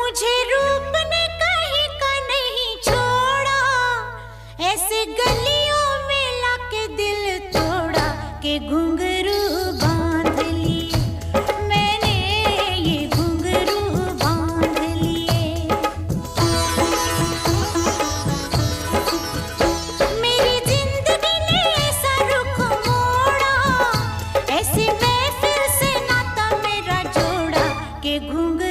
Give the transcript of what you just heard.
मुझे रूप ने कहीं का नहीं छोड़ा, ऐसे गलियों में लाके दिल तोड़ा के घुंघरू बांध लिए मैंने, ये घुंघरू बांध लिए। मेरी जिंदगी ने ऐसा रुख मोड़ा, ऐसी महफिल से नाता मेरा जोड़ा के घुंघरू